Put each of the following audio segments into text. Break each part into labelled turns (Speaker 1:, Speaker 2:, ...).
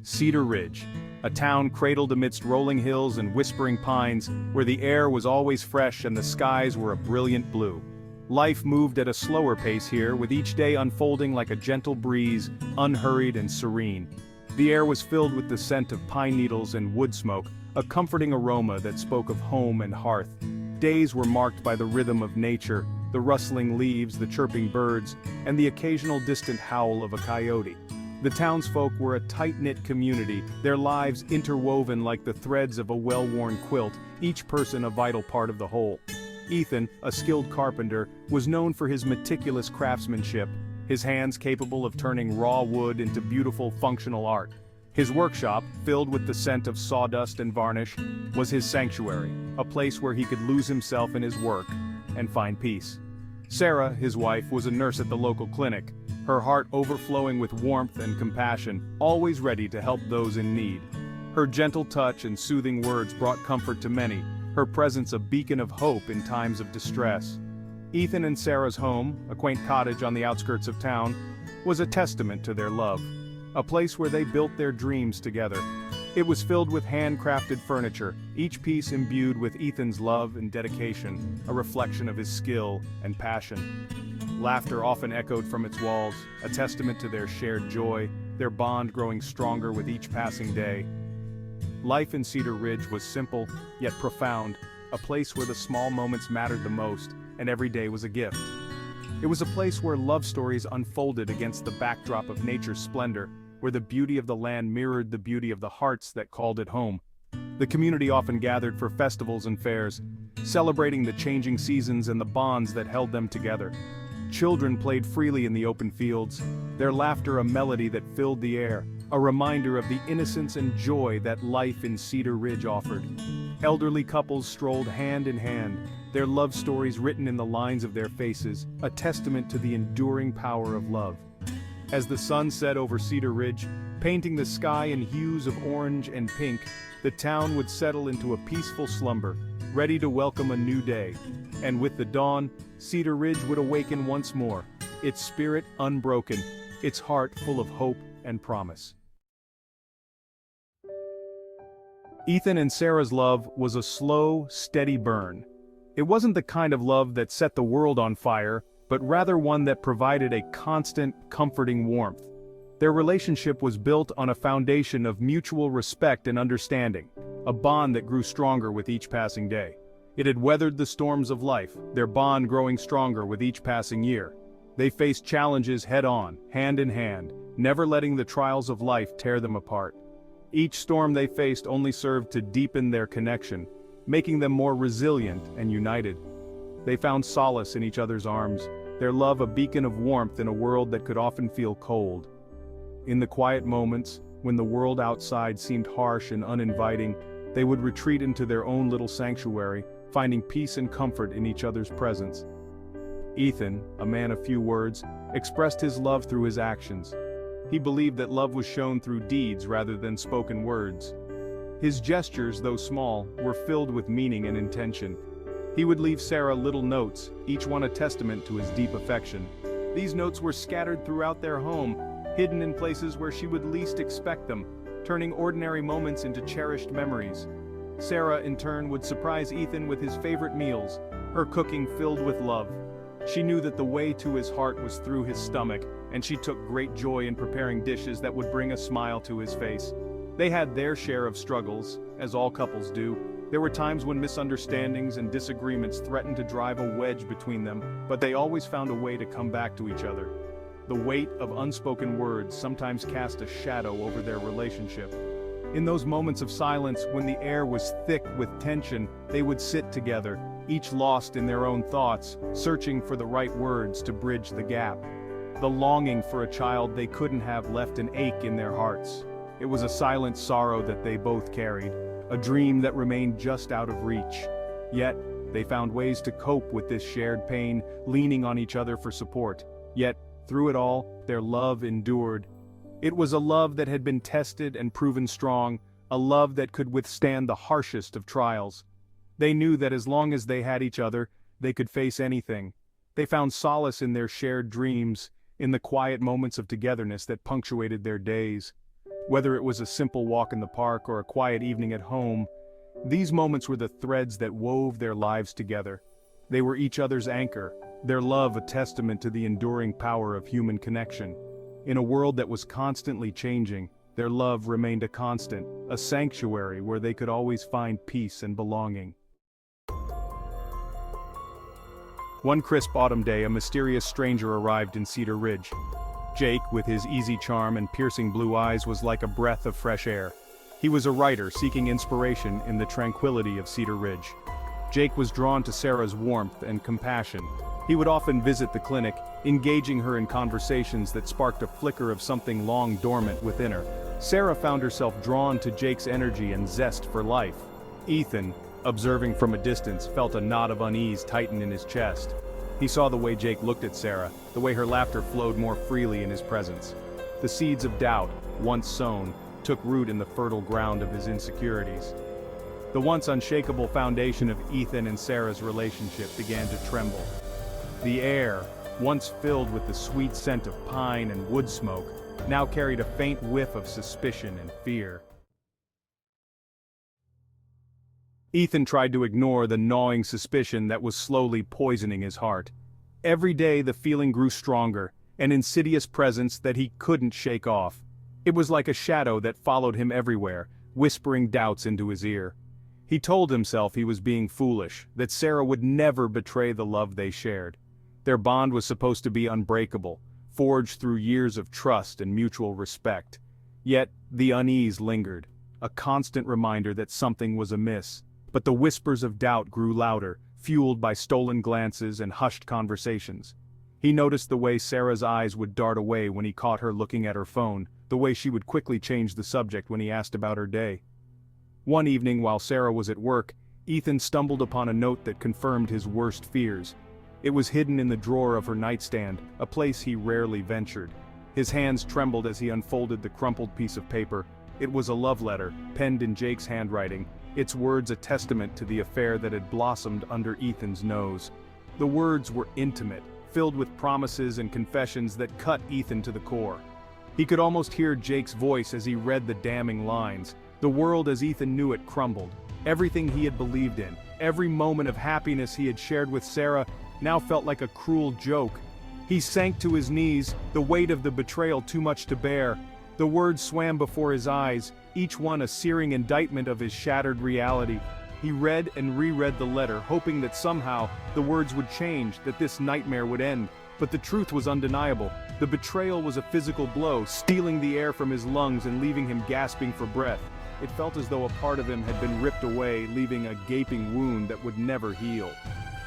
Speaker 1: Cedar Ridge, a town cradled amidst rolling hills and whispering pines, where the air was always fresh and the skies were a brilliant blue. Life moved at a slower pace here, with each day unfolding like a gentle breeze, unhurried and serene. The air was filled with the scent of pine needles and wood smoke, a comforting aroma that spoke of home and hearth. Days were marked by the rhythm of nature, the rustling leaves, the chirping birds, and the occasional distant howl of a coyote. The townsfolk were a tight-knit community, their lives interwoven like the threads of a well-worn quilt, each person a vital part of the whole. Ethan, a skilled carpenter, was known for his meticulous craftsmanship, his hands capable of turning raw wood into beautiful functional art. His workshop, filled with the scent of sawdust and varnish, was his sanctuary, a place where he could lose himself in his work and find peace. Sarah, his wife, was a nurse at the local clinic, her heart overflowing with warmth and compassion, always ready to help those in need. Her gentle touch and soothing words brought comfort to many, her presence a beacon of hope in times of distress. Ethan and Sarah's home, a quaint cottage on the outskirts of town, was a testament to their love. A place where they built their dreams together. It was filled with handcrafted furniture, each piece imbued with Ethan's love and dedication, a reflection of his skill and passion. Laughter often echoed from its walls, a testament to their shared joy, their bond growing stronger with each passing day. Life in Cedar Ridge was simple, yet profound, a place where the small moments mattered the most, and every day was a gift. It was a place where love stories unfolded against the backdrop of nature's splendor, where the beauty of the land mirrored the beauty of the hearts that called it home. The community often gathered for festivals and fairs, celebrating the changing seasons and the bonds that held them together. Children played freely in the open fields, their laughter a melody that filled the air, a reminder of the innocence and joy that life in Cedar Ridge offered. Elderly couples strolled hand in hand, their love stories written in the lines of their faces, a testament to the enduring power of love. As the sun set over Cedar Ridge, painting the sky in hues of orange and pink, the town would settle into a peaceful slumber, ready to welcome a new day. And with the dawn, Cedar Ridge would awaken once more, its spirit unbroken, its heart full of hope and promise. Ethan and Sarah's love was a slow, steady burn. It wasn't the kind of love that set the world on fire, but rather one that provided a constant, comforting warmth. Their relationship was built on a foundation of mutual respect and understanding, a bond that grew stronger with each passing day. It had weathered the storms of life, their bond growing stronger with each passing year. They faced challenges head-on, hand in hand, never letting the trials of life tear them apart. Each storm they faced only served to deepen their connection, making them more resilient and united. They found solace in each other's arms, their love a beacon of warmth in a world that could often feel cold. In the quiet moments, when the world outside seemed harsh and uninviting, they would retreat into their own little sanctuary, finding peace and comfort in each other's presence. Ethan, a man of few words, expressed his love through his actions. He believed that love was shown through deeds rather than spoken words. His gestures, though small, were filled with meaning and intention. He would leave Sarah little notes, each one a testament to his deep affection. These notes were scattered throughout their home, hidden in places where she would least expect them, turning ordinary moments into cherished memories. Sarah, in turn, would surprise Ethan with his favorite meals, her cooking filled with love. She knew that the way to his heart was through his stomach, and she took great joy in preparing dishes that would bring a smile to his face. They had their share of struggles, as all couples do. There were times when misunderstandings and disagreements threatened to drive a wedge between them, but they always found a way to come back to each other. The weight of unspoken words sometimes cast a shadow over their relationship. In those moments of silence, when the air was thick with tension, they would sit together, each lost in their own thoughts, searching for the right words to bridge the gap. The longing for a child they couldn't have left an ache in their hearts. It was a silent sorrow that they both carried, a dream that remained just out of reach. Yet, they found ways to cope with this shared pain, leaning on each other for support. Yet, through it all, their love endured. It was a love that had been tested and proven strong, a love that could withstand the harshest of trials. They knew that as long as they had each other, they could face anything. They found solace in their shared dreams, in the quiet moments of togetherness that punctuated their days. Whether it was a simple walk in the park or a quiet evening at home, these moments were the threads that wove their lives together. They were each other's anchor, their love a testament to the enduring power of human connection. In a world that was constantly changing, their love remained a constant, a sanctuary where they could always find peace and belonging. One crisp autumn day, a mysterious stranger arrived in Cedar Ridge. Jake, with his easy charm and piercing blue eyes, was like a breath of fresh air. He was a writer seeking inspiration in the tranquility of Cedar Ridge. Jake was drawn to Sarah's warmth and compassion. He would often visit the clinic, engaging her in conversations that sparked a flicker of something long dormant within her. Sarah found herself drawn to Jake's energy and zest for life. Ethan, observing from a distance, felt a knot of unease tighten in his chest. He saw the way Jake looked at Sarah, the way her laughter flowed more freely in his presence. The seeds of doubt, once sown, took root in the fertile ground of his insecurities. The once unshakable foundation of Ethan and Sarah's relationship began to tremble. The air, once filled with the sweet scent of pine and wood smoke, now carried a faint whiff of suspicion and fear. Ethan tried to ignore the gnawing suspicion that was slowly poisoning his heart. Every day the feeling grew stronger, an insidious presence that he couldn't shake off. It was like a shadow that followed him everywhere, whispering doubts into his ear. He told himself he was being foolish, that Sarah would never betray the love they shared. Their bond was supposed to be unbreakable, forged through years of trust and mutual respect. Yet, the unease lingered, a constant reminder that something was amiss. But the whispers of doubt grew louder, fueled by stolen glances and hushed conversations. He noticed the way Sarah's eyes would dart away when he caught her looking at her phone, the way she would quickly change the subject when he asked about her day. One evening while Sarah was at work, Ethan stumbled upon a note that confirmed his worst fears. It was hidden in the drawer of her nightstand, a place he rarely ventured. His hands trembled as he unfolded the crumpled piece of paper. It was a love letter, penned in Jake's handwriting, its words a testament to the affair that had blossomed under Ethan's nose. The words were intimate, filled with promises and confessions that cut Ethan to the core. He could almost hear Jake's voice as he read the damning lines. The world as Ethan knew it crumbled. Everything he had believed in, every moment of happiness he had shared with Sarah, now felt like a cruel joke. He sank to his knees, the weight of the betrayal too much to bear. The words swam before his eyes, each one a searing indictment of his shattered reality. He read and reread the letter, hoping that somehow the words would change, that this nightmare would end. But the truth was undeniable. The betrayal was a physical blow, stealing the air from his lungs and leaving him gasping for breath. It felt as though a part of him had been ripped away, leaving a gaping wound that would never heal.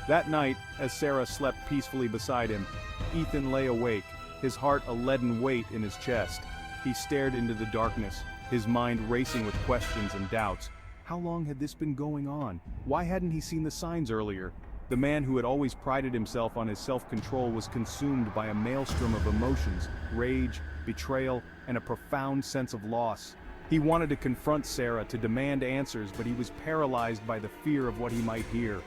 Speaker 1: That night, as Sarah slept peacefully beside him, Ethan lay awake, his heart a leaden weight in his chest. He stared into the darkness, his mind racing with questions and doubts. How long had this been going on? Why hadn't he seen the signs earlier? The man who had always prided himself on his self-control was consumed by a maelstrom of emotions, rage, betrayal, and a profound sense of loss. He wanted to confront Sarah, to demand answers, but he was paralyzed by the fear of what he might hear.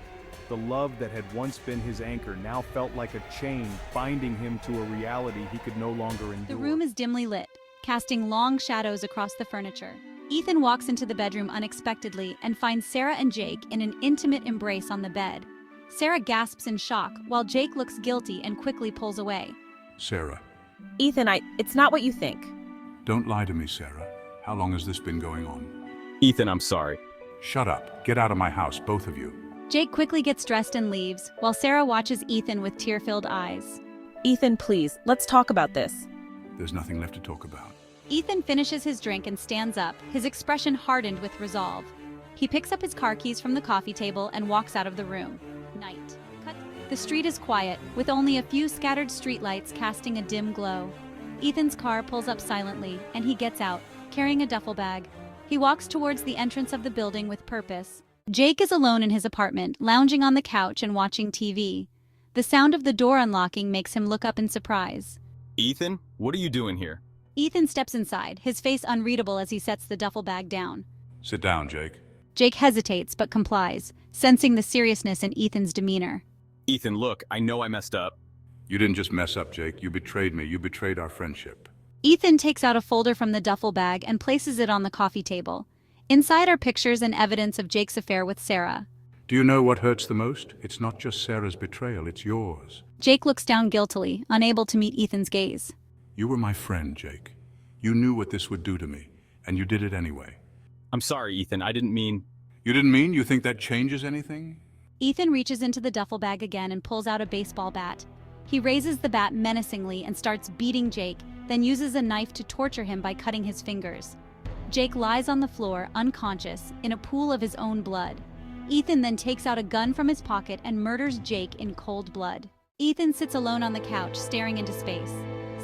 Speaker 1: The love that had once been his anchor now felt like a chain, binding him to a reality he could no longer endure.
Speaker 2: The room is dimly lit, casting long shadows across the furniture. Ethan walks into the bedroom unexpectedly and finds Sarah and Jake in an intimate embrace on the bed. Sarah gasps in shock, while Jake looks guilty and quickly pulls away.
Speaker 3: Sarah.
Speaker 4: Ethan, it's not what you think.
Speaker 3: Don't lie to me, Sarah. How long has this been going on?
Speaker 1: Ethan, I'm sorry.
Speaker 3: Shut up. Get out of my house, both of you.
Speaker 2: Jake quickly gets dressed and leaves, while Sarah watches Ethan with tear-filled eyes.
Speaker 4: Ethan, please, let's talk about this.
Speaker 3: There's nothing left to talk about.
Speaker 2: Ethan finishes his drink and stands up, his expression hardened with resolve. He picks up his car keys from the coffee table and walks out of the room. Night. Cut. The street is quiet, with only a few scattered streetlights casting a dim glow. Ethan's car pulls up silently, and he gets out, carrying a duffel bag. He walks towards the entrance of the building with purpose. Jake is alone in his apartment, lounging on the couch and watching TV. The sound of the door unlocking makes him look up in surprise.
Speaker 5: Ethan, what are you doing here?
Speaker 2: Ethan steps inside, his face unreadable as he sets the duffel bag down.
Speaker 3: Sit down, Jake.
Speaker 2: Jake hesitates but complies, sensing the seriousness in Ethan's demeanor.
Speaker 5: Ethan, look, I know I messed up.
Speaker 3: You didn't just mess up, Jake. You betrayed me. You betrayed our friendship.
Speaker 2: Ethan takes out a folder from the duffel bag and places it on the coffee table. Inside are pictures and evidence of Jake's affair with Sarah.
Speaker 3: Do you know what hurts the most? It's not just Sarah's betrayal, it's yours.
Speaker 2: Jake looks down guiltily, unable to meet Ethan's gaze.
Speaker 3: You were my friend, Jake. You knew what this would do to me, and you did it anyway.
Speaker 5: I'm sorry, Ethan. I didn't mean...
Speaker 3: You didn't mean you think that changes anything?
Speaker 2: Ethan reaches into the duffel bag again and pulls out a baseball bat. He raises the bat menacingly and starts beating Jake, then uses a knife to torture him by cutting his fingers. Jake lies on the floor, unconscious, in a pool of his own blood. Ethan then takes out a gun from his pocket and murders Jake in cold blood. Ethan sits alone on the couch, staring into space.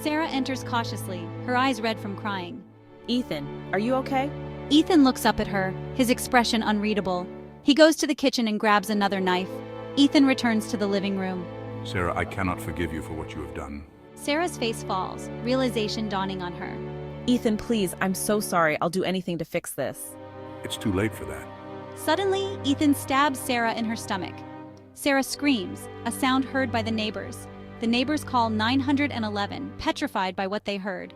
Speaker 2: Sarah enters cautiously, her eyes red from crying.
Speaker 4: Ethan, are you okay?
Speaker 2: Ethan looks up at her, his expression unreadable. He goes to the kitchen and grabs another knife. Ethan returns to the living room.
Speaker 3: Sarah, I cannot forgive you for what you have done.
Speaker 2: Sarah's face falls, realization dawning on her.
Speaker 4: Ethan, please, I'm so sorry. I'll do anything to fix this.
Speaker 3: It's too late for that.
Speaker 2: Suddenly, Ethan stabs Sarah in her stomach. Sarah screams, a sound heard by the neighbors. The neighbors call 911, petrified by what they heard.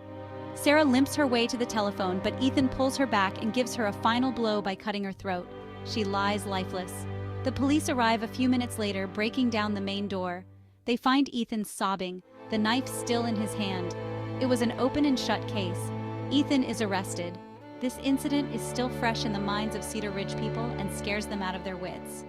Speaker 2: Sarah limps her way to the telephone, but Ethan pulls her back and gives her a final blow by cutting her throat. She lies lifeless. The police arrive a few minutes later, breaking down the main door. They find Ethan sobbing, the knife still in his hand. It was an open and shut case. Ethan is arrested. This incident is still fresh in the minds of Cedar Ridge people and scares them out of their wits.